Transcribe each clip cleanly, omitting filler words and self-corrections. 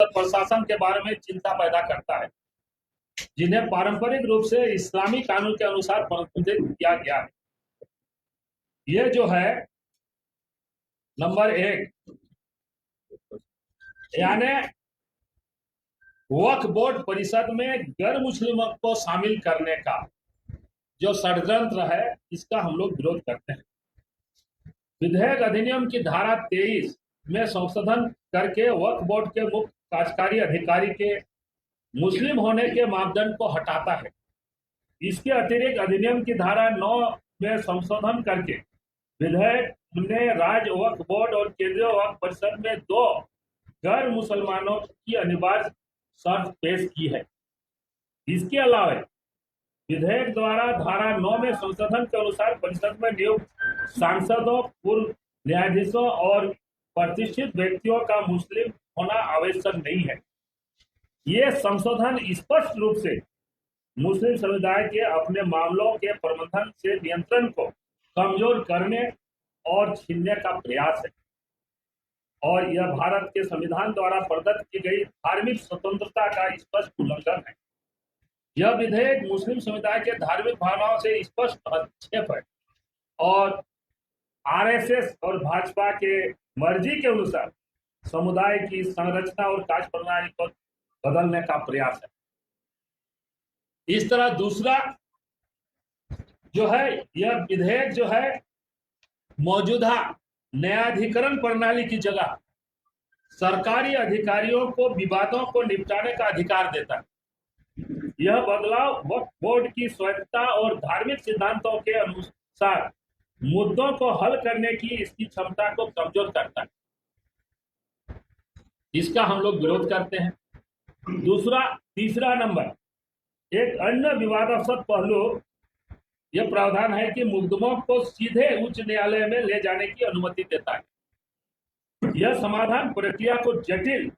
प्रशासन के बारे में चिंता पैदा करता है, जिन्हें पारंपरिक रूप से इस्लामी कानून के अनुसार प्रतिबंधित किया गया है। ये जो है नंबर 1, यानी वक्फ बोर्ड परिषद में गैर मुस्लिमों को शामिल करने का जो षड्यंत्र है, इसका हम लोग विरोध करते हैं। विधेयक अधिनियम की धारा 23 में संशोधन करके वक्फ बोर्ड के मुख्य कार्यकारी अधिकारी के मुस्लिम होने के मापदंड को हटाता है। इसके अतिरिक्त अधिनियम की धारा 9 में संशोधन करके विधेयक ने राज्य वक्फ बोर्ड और केंद्रीय वक्फ परिषद में 2 गैर मुसलमानों की अनिवार्य शर्त पेश की है। इसके अलावा विधेयक द्वारा धारा 9 में संशोधन के अनुसार परिषद में नियुक्त सांसदों, पूर्व न्यायाधीशों और प्रतिष्ठित व्यक्तियों का मुस्लिम होना आवश्यक नहीं है। ये संशोधन स्पष्ट रूप से मुस्लिम समुदाय के अपने मामलों के प्रबंधन से नियंत्रण को कमजोर करने और छीनने का प्रयास है, और यह भारत के संविधान द्वारा प्रदत्त की गई धार्मिक स्वतंत्रता का स्पष्ट उल्लंघन है। यह विधेयक मुस्लिम समुदाय के धार्मिक भावनाओं से स्पष्ट हस्तक्षेप है और आरएसएस और भाजपा के मर्जी के अनुसार समुदाय की संरचना और कार्य प्रणाली को बदलने का प्रयास है। इस तरह दूसरा जो है, यह विधेयक जो है मौजूदा न्यायाधिकरण प्रणाली की जगह सरकारी अधिकारियों को विवादों को निपटाने का अधिकार देता है। यह बदलाव वक्फ बोर्ड की स्वायत्तता और धार्मिक सिद्धांतों के अनुसार मुद्दों को हल करने की इसकी क्षमता को कमजोर करता है। इसका हम लोग विरोध करते हैं। तीसरा नंबर, एक अन्य विवादास्पद पहलू यह प्रावधान है कि मुकदमों को सीधे उच्च न्यायालय में ले जाने की अनुमति देता है। यह समाधान प्रक्रिया को जटिल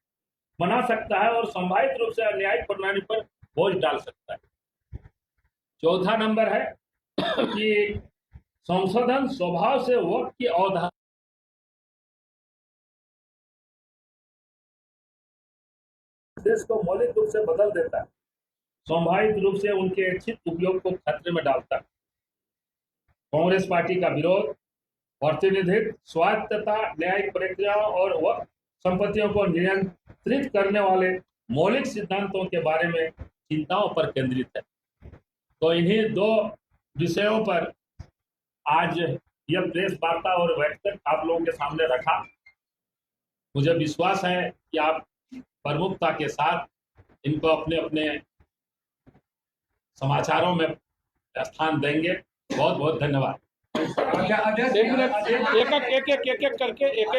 बना सकता है और संभावित रूप से न्यायिक प्रणाली पर बोझ डाल सकता है। चौथा नंबर है कि संशोधन स्वभाव से वक्फ की अवधारणा देश को मौलिक रूप से बदल देता है, संभावित रूप से उनके इच्छित उपयोग को खतरे में डालता है। कांग्रेस पार्टी का विरोध प्रतिनिधित्व, स्वायत्तता, न्यायिक प्रक्रियाओं और वक्फ संपत्तियों को नियंत्रित करने वाले मौलिक सिद्धांतों के बारे में चिंताओं पर केंद्रित है। तो इन्हीं 2 विषयों पर आज यह प्रेस वार्ता और बैठक आप लोगों के सामने रखा। मुझे विश्वास है कि आप प्रमुखता के साथ इनको अपने अपने समाचारों में स्थान देंगे। बहुत बहुत धन्यवाद। एक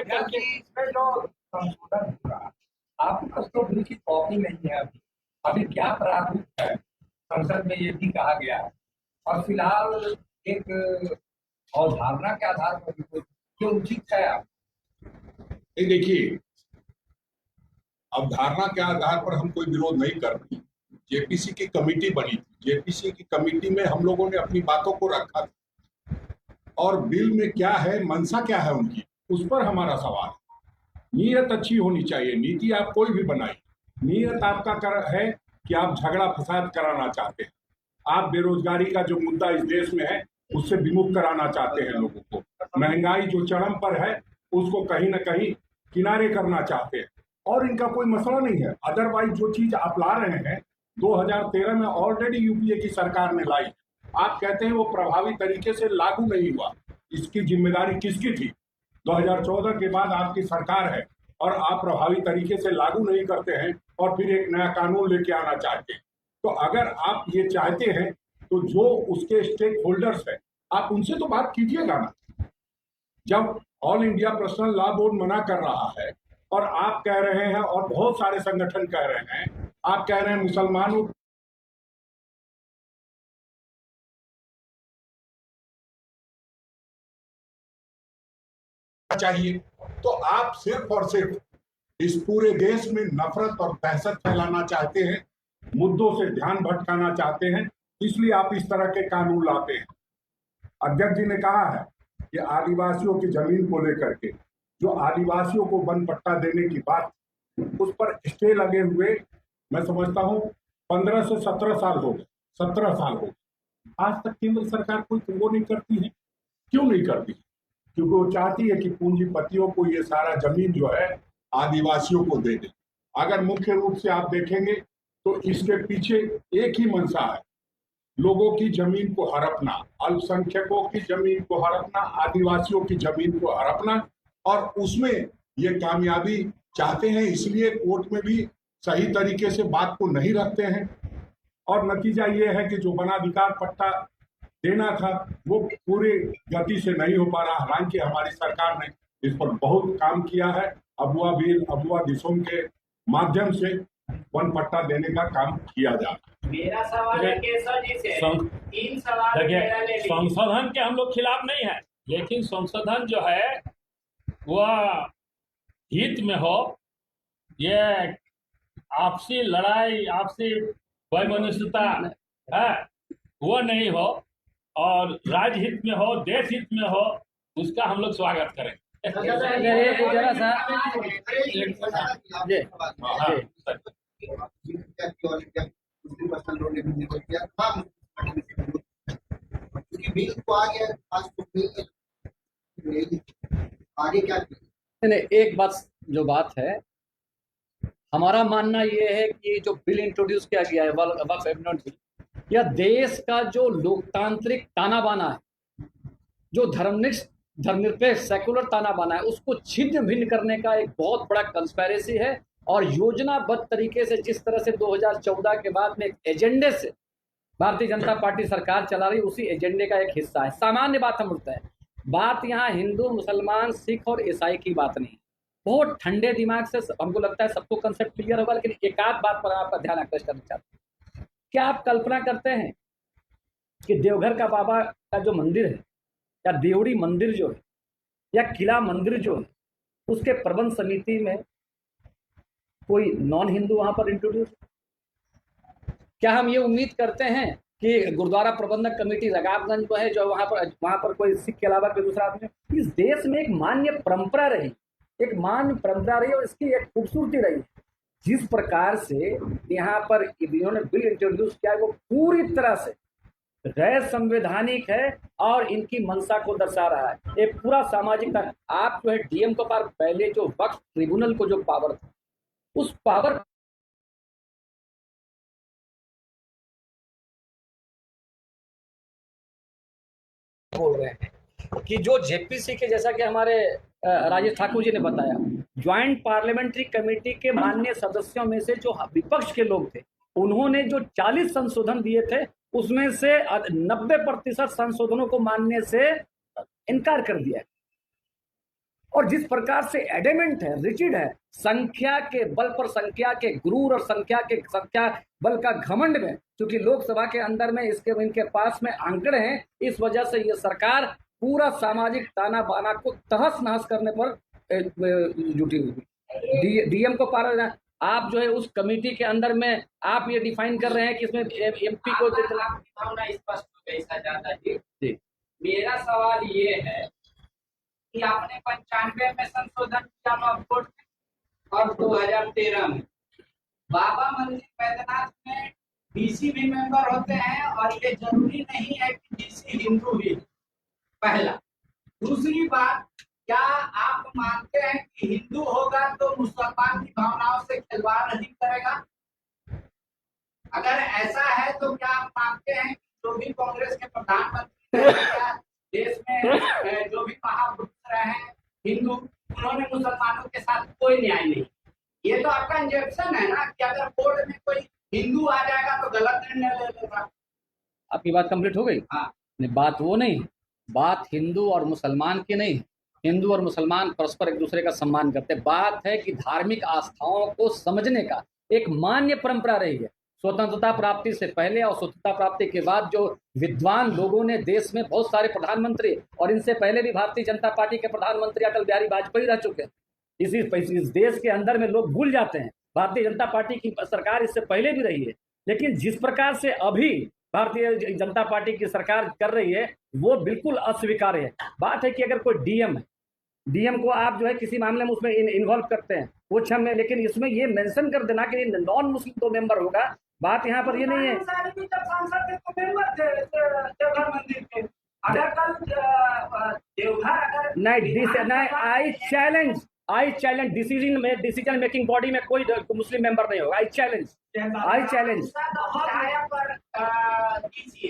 करके इसमें जो संशोधन हुआ, आपके पास तो बिल की कॉपी नहीं है। अभी क्या प्रारूप है संसद में, ये भी कहा गया है, और फिलहाल एक अवधारणा के आधार पर जो उचित है। आप देखिए, अवधारणा के आधार पर हम कोई विरोध नहीं करते। जेपीसी की कमेटी बनी थी, जेपीसी की कमेटी में हम लोगों ने अपनी बातों को रखा था, और बिल में क्या है, मंशा क्या है उनकी, उस पर हमारा सवाल है। नीयत अच्छी होनी चाहिए। नीति आप कोई भी बनाई, नीयत आपका है कि आप झगड़ा फसाद कराना चाहते हैं, आप बेरोजगारी का जो मुद्दा इस देश में है उससे विमुख कराना चाहते हैं लोगों को, महंगाई जो चरम पर है उसको कहीं ना कहीं किनारे करना चाहते हैं, और इनका कोई मसला नहीं है। अदरवाइज जो चीज आप ला रहे हैं 2013 में ऑलरेडी यूपीए की सरकार ने लाई, आप कहते हैं वो प्रभावी तरीके से लागू नहीं हुआ। इसकी जिम्मेदारी किसकी थी? 2014 के बाद आपकी सरकार है और आप प्रभावी तरीके से लागू नहीं करते हैं और फिर एक नया कानून लेके आना चाहते हैं। तो अगर आप ये चाहते हैं तो जो उसके स्टेक होल्डर्स है आप उनसे तो बात कीजिएगा ना। जब all India personal law board मना कर रहा है और आप कह रहे हैं और बहुत सारे संगठन कह रहे हैं, आप कह रहे हैं मुसलमानों चाहिए, तो आप सिर्फ और सिर्फ इस पूरे देश में नफरत और दहशत फैलाना चाहते हैं, मुद्दों से ध्यान भटकाना चाहते हैं, इसलिए आप इस तरह के कानून लाते हैं। अध्यक्ष जी ने कहा है कि आदिवासियों की जमीन को लेकर के जो आदिवासियों को वन पट्टा देने की बात उस पर स्टे लगे हुए मैं समझता हूँ 15 से 17 साल हो गए, 17 साल हो गए। आज तक केंद्र सरकार कोई वो नहीं करती है। क्यों नहीं करती? क्योंकि वो चाहती है कि पूंजीपतियों को ये सारा जमीन जो है आदिवासियों को दे दे। अगर मुख्य रूप से आप देखेंगे तो इसके पीछे एक ही मंशा है, लोगों की जमीन को हड़पना, अल्पसंख्यकों की जमीन को हड़पना, आदिवासियों की जमीन को हड़पना, और उसमें ये कामयाबी चाहते हैं, इसलिए कोर्ट में भी सही तरीके से बात को नहीं रखते हैं। और नतीजा ये है कि जो वनाधिकार पट्टा देना था वो पूरी गति से नहीं हो पा रहा। हालांकि हमारी सरकार ने इस पर बहुत काम किया है। अबुआ बिल, अबुआ दिसोम के माध्यम से वन पट्टा देने का काम किया जा रहा है। मेरा सवाल है केशव जी से, तीन सवाल देखिए, मेरा ले लीजिए। संशोधन के हम लोग खिलाफ नहीं है, लेकिन संशोधन जो है वह हित में हो, ये आपसी लड़ाई, आपसी वैमनस्यता है वो नहीं हो, और राज्य हित में हो, देश हित में हो, उसका हम लोग स्वागत करें। जरा सा आगे क्या नहीं, एक बात जो बात है, हमारा मानना ये है कि जो बिल इंट्रोड्यूस किया गया है वक्फ एमेंडमेंट बिल, यह देश का जो लोकतांत्रिक ताना बाना है, जो धर्मनिरपेक्ष सेकुलर ताना बाना है, उसको छिन्न भिन्न करने का एक बहुत बड़ा कंस्पेरेसी है। और योजनाबद्ध तरीके से जिस तरह से 2014 के बाद में एक एजेंडे से भारतीय जनता पार्टी सरकार चला रही, उसी एजेंडे का एक हिस्सा है। सामान्य बात हम उठता है, बात यहाँ हिंदू, मुसलमान, सिख और ईसाई की बात नहीं। बहुत ठंडे दिमाग से हमको लगता है सबको कंसेप्ट क्लियर होगा, लेकिन एक आध बात पर आपका ध्यान आकर्षित करना चाहते हैं। क्या आप कल्पना करते हैं कि देवघर का बाबा का जो मंदिर है, या देवड़ी मंदिर जो है, या किला मंदिर जो है, उसके प्रबंध समिति में कोई नॉन हिंदू वहां पर इंट्रोड्यूस? क्या हम ये उम्मीद करते हैं कि गुरुद्वारा प्रबंधक कमेटी रकाबगंज जो है, जो वहां पर कोई सिख के अलावा कोई दूसरा आदमी? इस देश में एक मान्य परंपरा रही, और इसकी एक खूबसूरती रही। जिस प्रकार से यहाँ पर इन्होंने बिल इंट्रोड्यूस किया, वो पूरी तरह से गैर संवैधानिक है और इनकी मंशा को दर्शा रहा है। एक पूरा सामाजिक आप जो है डीएम के पास पहले जो वक्फ ट्रिब्यूनल को जो पावर था, उस पावर बोल रहे हैं कि जो जेपीसी के, जैसा कि हमारे राजेश ठाकुर जी ने बताया, ज्वाइंट पार्लियामेंट्री कमेटी के माननीय सदस्यों में से जो विपक्ष के लोग थे, उन्होंने जो 40 संशोधन दिए थे, उसमें से 90% संशोधनों को मानने से इनकार कर दिया। और जिस प्रकार से एडेमेंट है, रिजिड है, संख्या के बल पर संख्या के गुरूर और संख्या बल का घमंड में, क्योंकि लोकसभा के अंदर में इनके पास में आंकड़े हैं, इस वजह से ये सरकार पूरा सामाजिक ताना बाना को तहस नहस करने पर जुटी हुई। डीएम को पार, आप जो है उस कमेटी के अंदर में आप ये डिफाइन कर रहे हैं कि इसमें एमपी को भावना स्पष्ट हो गई सजादा जी। मेरा सवाल ये है कि आपने 95 में संशोधन किया वक्फ में, और 2013 में बाबा मंदिर बैद्यनाथ में डीसी भी मेंबर होते हैं, और ये जरूरी नहीं है कि डीसी हिंदू ही। पहला। दूसरी बात, क्या आप मानते हैं कि हिंदू होगा तो मुसलमान की भावनाओं से खिलवाड़ नहीं करेगा? अगर ऐसा है तो क्या आप मानते हैं कि जो भी कांग्रेस के प्रधानमंत्री हैं, देश में जो भी महापुरुष रहे हैं हिंदू, उन्होंने मुसलमानों के साथ कोई न्याय नहीं? ये तो आपका इंजेक्शन है ना कि अगर बोर्ड में कोई हिंदू आ जाएगा तो गलत निर्णय ले लेगा। आपकी बात कंप्लीट हो गई? हाँ। नहीं, बात वो नहीं, बात हिंदू और मुसलमान की नहीं। हिंदू और मुसलमान परस्पर एक दूसरे का सम्मान करते हैं। बात है कि धार्मिक आस्थाओं को समझने का एक मान्य परंपरा रही है। स्वतंत्रता प्राप्ति से पहले और स्वतंत्रता प्राप्ति के बाद जो विद्वान लोगों ने देश में, बहुत सारे प्रधानमंत्री, और इनसे पहले भी भारतीय जनता पार्टी के प्रधानमंत्री अटल बिहारी वाजपेयी रह चुके हैं। इस देश के अंदर में लोग भूल जाते हैं, भारतीय जनता पार्टी की सरकार इससे पहले भी रही है। लेकिन जिस प्रकार से अभी भारतीय जनता पार्टी की सरकार कर रही है, वो बिल्कुल अस्वीकार्य है। बात है कि अगर कोई डीएम है, डीएम को आप जो है किसी मामले में उसमें इन्वॉल्व करते हैं, वो क्षम है, लेकिन इसमें ये मेंशन कर देना कि नॉन मुस्लिम तो मेंबर होगा, बात यहाँ पर ये नहीं है। जब सांसद थे तो मेंबर थे देवघर मंदिर के। अगर कल देवघर अगर नहीं, I challenge decision making body में कोई मुस्लिम मेंबर नहीं होगा। आई चैलेंज पर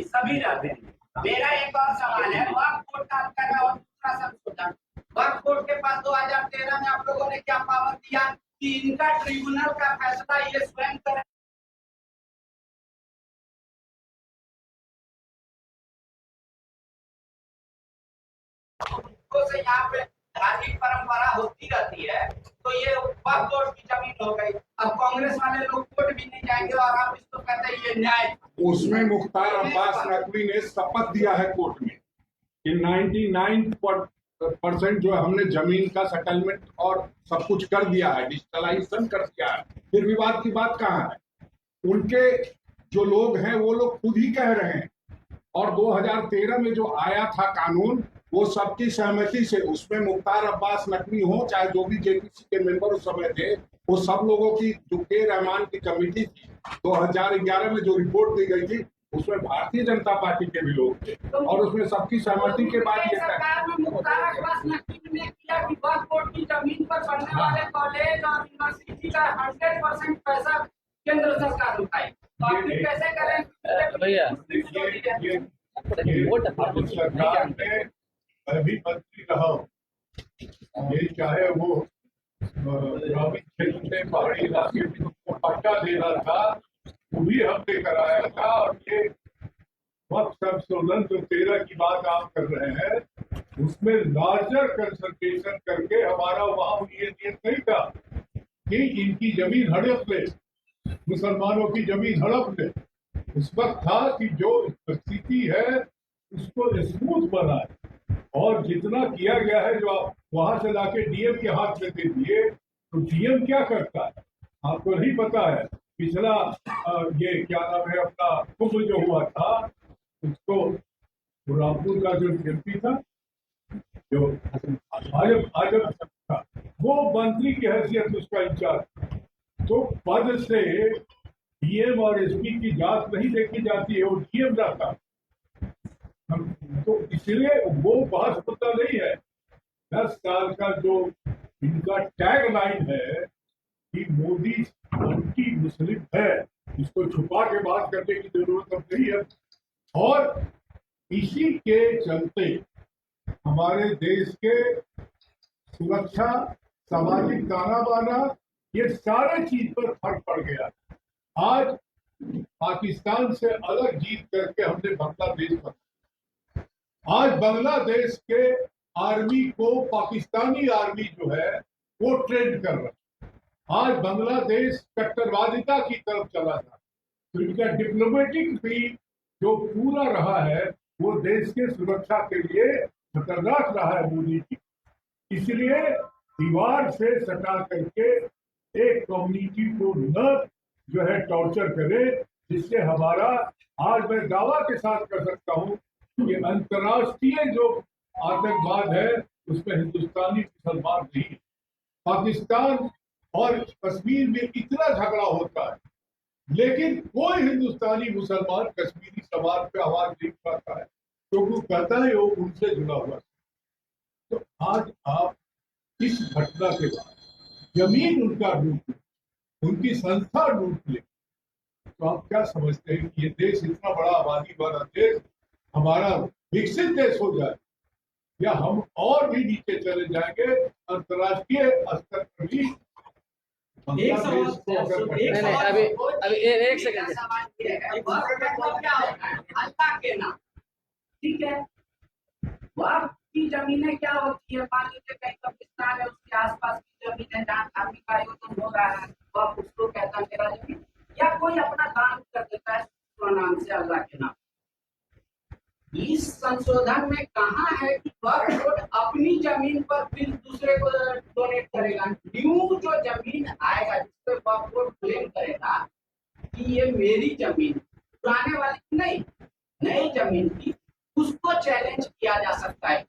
सभी रहते हैं। मेरा एक और सवाल है, वक्फ बोर्ड का कर रहा है और दूसरा संशोधन, वक्फ बोर्ड के पास 2013 में आप लोगों ने क्या पावर दिया कि इनका ट्रिब्यूनल का फैसला ये स्वयं करें। तो से यहाँ पे धार्मिक परंपरा होती रहती है, तो ये वक्फ बोर्ड की जमीन हो गई। अब कांग्रेस वाले लोग कोर्ट भी नहीं जाएंगे और आप इसको कहते हैं ये न्याय। उसमें मुख्तार अब्बास नकवी ने शपथ दिया है कोर्ट में कि 99% जो है हमने जमीन का सेटलमेंट और सब कुछ कर दिया है, डिजिटलाइजेशन कर दिया है। फिर विवाद की बात कहाँ है? उनके जो लोग हैं वो लोग खुद ही कह रहे हैं, और 2013 में जो आया था कानून वो सबकी सहमति से, उसमें मुख्तार अब्बास नकवी हो चाहे जो भी जेपीसी के मेंबर उस समय थे, वो सब लोगों की जो के रहमान की कमेटी थी 2011 में जो रिपोर्ट दी गई थी उसमें भारतीय जनता पार्टी के भी लोग थे, और उसमें सबकी सहमति के बाद ये सरकार में मुख्तार अब्बास नकवी ने किया कि वक्फ बोर्ड की जमीन पर बनने वाले कॉलेज और यूनिवर्सिटी का 100% पैसा केंद्र सरकार उठाए, तो आप कैसे करें भैया? सरकार में मैं भी मंत्री रहा हूँ, ये चाहे वो ग्रामीण क्षेत्र में पहाड़ी इलाके में उसको पट्टा देना था वो भी हमने कराया था, और ये वक्त संशोधन जो 13 की बात आप कर रहे हैं उसमें लार्जर कंसल्टेशन करके हमारा वहां ये नियत नहीं था कि इनकी जमीन हड़प ले, मुसलमानों की जमीन हड़प ले। उस वक्त था कि जो स्थिति है उसको स्मूथ बनाए, और जितना किया गया है जो आप वहां से लाके डीएम के हाथ में दे दिए, तो डीएम क्या करता है आपको नहीं पता है। पिछला ये क्या नाम है अपना कुंभ जो हुआ था, उसको रामपुर का जो एमपी था जो आजम था, वो मंत्री की हैसियत उसका इंचार्ज, तो पद से डीएम और एसपी की जांच नहीं देखी जाती है, वो डीएम जाता। तो इसलिए वो बहस मुद्दा नहीं है। 10 साल का जो इनका टैग लाइन है कि मोदी एंटी मुस्लिम है, इसको छुपा के बात करने की जरूरत अब नहीं है, और इसी के चलते हमारे देश के सुरक्षा, सामाजिक ताना बाना, ये सारे चीज पर फर्क पड़ गया। आज पाकिस्तान से अलग जीत करके हमने बांग्लादेश बना, आज बांग्लादेश के आर्मी को पाकिस्तानी आर्मी जो है वो ट्रेंड कर रहा है। आज बांग्लादेश कट्टरवादिता की तरफ चला था, तो इनका डिप्लोमेटिक भी जो पूरा रहा है वो देश के सुरक्षा के लिए खतरनाक रहा है मोदी जी। इसलिए दीवार से सटा करके एक कम्युनिटी को न जो है टॉर्चर करे, जिससे हमारा, आज मैं दावा के साथ कर सकता हूँ कि अंतर्राष्ट्रीय जो आतंकवाद है उसमें हिंदुस्तानी मुसलमान नहीं। पाकिस्तान और कश्मीर में इतना झगड़ा होता है, लेकिन कोई हिंदुस्तानी मुसलमान कश्मीरी समाज पे आवाज नहीं उठाता है, क्योंकि वो कहता है वो उनसे जुड़ा हुआ। तो आज आप इस घटना के बाद जमीन उनका लूट, उनकी संस्था लूट ले, तो आप क्या समझते हैं कि ये देश इतना बड़ा आबादी वाला देश हमारा विकसित देश हो जाए, या हम और भी नीचे चले जाएंगे अंतर्राष्ट्रीय स्तर पर भी? नहीं, अभी एक सेकंड। अल्लाह के नाम, ठीक है, वक्फ की जमीनें क्या होती है? मान लीजिए कहीं कब्रिस्तान है, उसके आसपास की जमीनें जहाँ धार्मिक का आयोजन हो रहा है, वक्फ उसको कहता है मेरा जमीन, या कोई अपना दान कर देता है नाम से अल्लाह के नाम। इस संशोधन में कहा है कि वक्फ बोर्ड अपनी जमीन पर फिर दूसरे को डोनेट करेगा। न्यू जो जमीन आएगा जिसपे वक्फ बोर्ड क्लेम करेगा कि ये मेरी जमीन, पुराने वाली नहीं, नई जमीन की, उसको चैलेंज किया जा सकता है।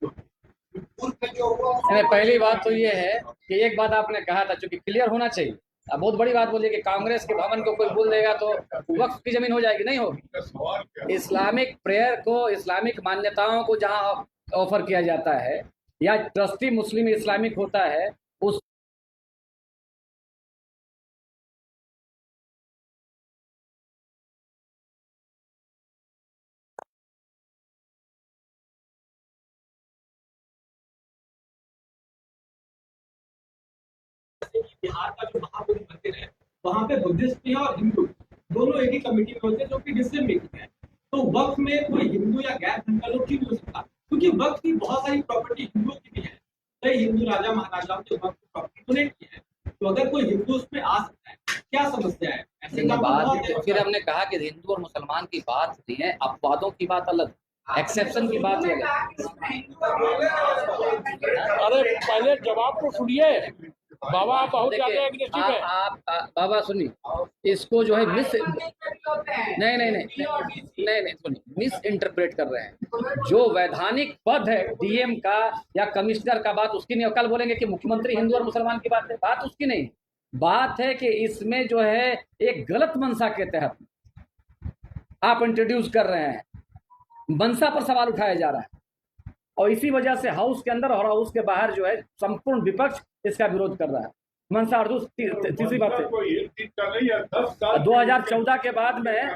मुल्क में जो हुआ नहीं, पहली बात तो ये है कि एक बात आपने कहा था, चूंकि क्लियर होना चाहिए। अब बहुत बड़ी बात बोली कि कांग्रेस के भवन को कोई बोल देगा तो वक्फ की जमीन हो जाएगी, नहीं होगी। का सवाल क्या है? इस्लामिक प्रेयर को, इस्लामिक मान्यताओं को जहां ऑफर किया जाता है या ट्रस्टी मुस्लिम इस्लामिक होता है, उस बिहार का जो महाबोधि मंदिर है वहाँ पे बुद्धिस्ट भी है और हिंदू दोनों एक ही कमेटी में होते हैं जो कि डिसीजन मेकिंग है। तो वक्त में कोई हिंदू या गैर धर्म का लोग क्यों नहीं हो सकता, क्योंकि वक्त की बहुत सारी प्रॉपर्टी हिंदुओं की भी है। कई हिंदू राजा महाराजाओं के वक्त प्रॉपर्टी डोनेट की है, तो अगर कोई हिंदू उसमें आ सकता है, क्या समस्या है? ऐसे काम बात बहुत है। फिर हमने कहा कि हिंदू और मुसलमान की बात नहीं है, अपवादों की बात अलग, एक्सेप्शन की बात अलग। अरे पहले जवाब तो सुनिए बाबा, आप बहुत ज्यादा एग्रेसिव है। आप बाबा सुनिए, इसको जो है नहीं सुनिए, मिस इंटरप्रेट कर रहे हैं। जो वैधानिक पद है डीएम का या कमिश्नर का, बात उसकी नहीं। कल बोलेंगे कि मुख्यमंत्री हिंदू और मुसलमान की बात है, बात उसकी नहीं। बात है कि इसमें जो है एक गलत मंशा के तहत आप इंट्रोड्यूस कर रहे हैं, मंशा पर सवाल उठाया जा रहा है, और इसी वजह से हाउस के अंदर और हाउस के बाहर जो है संपूर्ण विपक्ष इसका विरोध कर रहा है। मंशा और तीसरी बात है, 2014 के बाद में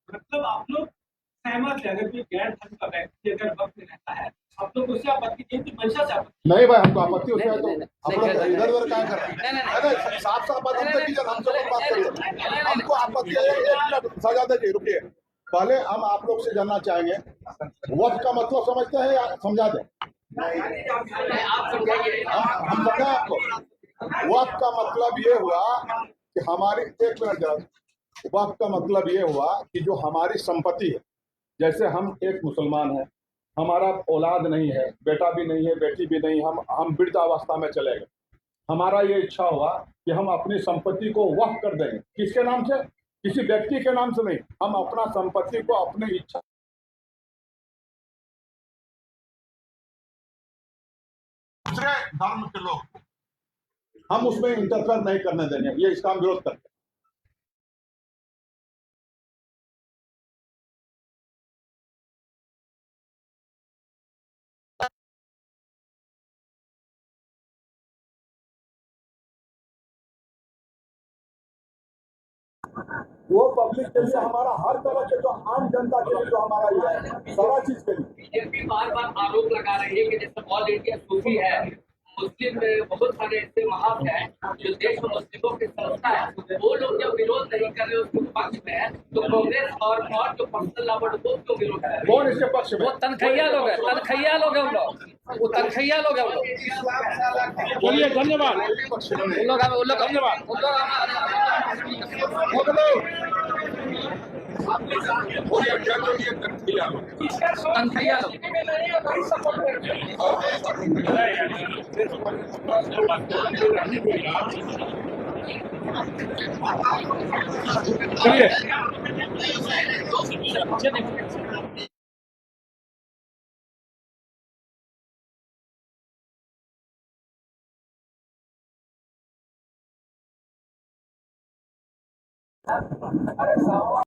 मतलब आप लोग सहमत है अगर कोई गैर धर्म का व्यक्ति अगर वक्त में रहता है, आप लोग उससे आपत्ति नहीं, तो मंशा से आपत्ति नहीं भाई, हमको आपत्ति होती है तो नहीं, हम लोग इधर उधर क्या कर रहे हैं? साफ साफ बात हमसे कीजिए, हमसे मत बात करिए। हमको आपत्ति है, एक मिनट सजा दीजिए, रुकिए। पहले हम आप लोग से जानना चाहेंगे वक्त का मतलब समझते हैं या समझा दें? हम समझा आपको। वक्त का मतलब ये हुआ कि हमारी, एक मिनट जरा, वक्त का मतलब ये हुआ कि जो हमारी संपत्ति है, जैसे हम एक मुसलमान हैं, हमारा औलाद नहीं है, बेटा भी नहीं है, बेटी भी नहीं, हम वृद्धावस्था में चले गए। हमारा ये इच्छा हुआ कि हम अपनी संपत्ति को वक्फ कर देंगे। किसके नाम से? किसी व्यक्ति के नाम से नहीं, हम अपना संपत्ति को अपनी इच्छा दूसरे धर्म के लोग, हम उसमें इंटरफेयर नहीं करने देंगे। ये इसका हम विरोध करते हैं। वो पब्लिक के लिए, हमारा हर तरह के जो आम जनता के लिए जो हमारा ये है, सारा चीज के लिए। बीजेपी बार बार आरोप लगा रही है कि जैसे ऑल इंडिया सूफी है, मुस्लिम बहुत सारे ऐसे महाप हैं जो देश में मुस्लिमों की संस्था है, वो लोग जब विरोध नहीं कर रहे उसके पक्ष में है, तो कांग्रेस और जो पर्सनल लॉ बोर्ड वो क्यों विरोध कर रहे हैं? कौन इसके पक्ष में? वो तनखैया लोग हैं, तनखैया लोग हैं उन लोग, वो तनखैया लोग हैं उन लोग। चलिए धन्यवाद। उन लोग धन्यवाद। तनखैया लोग। चलिए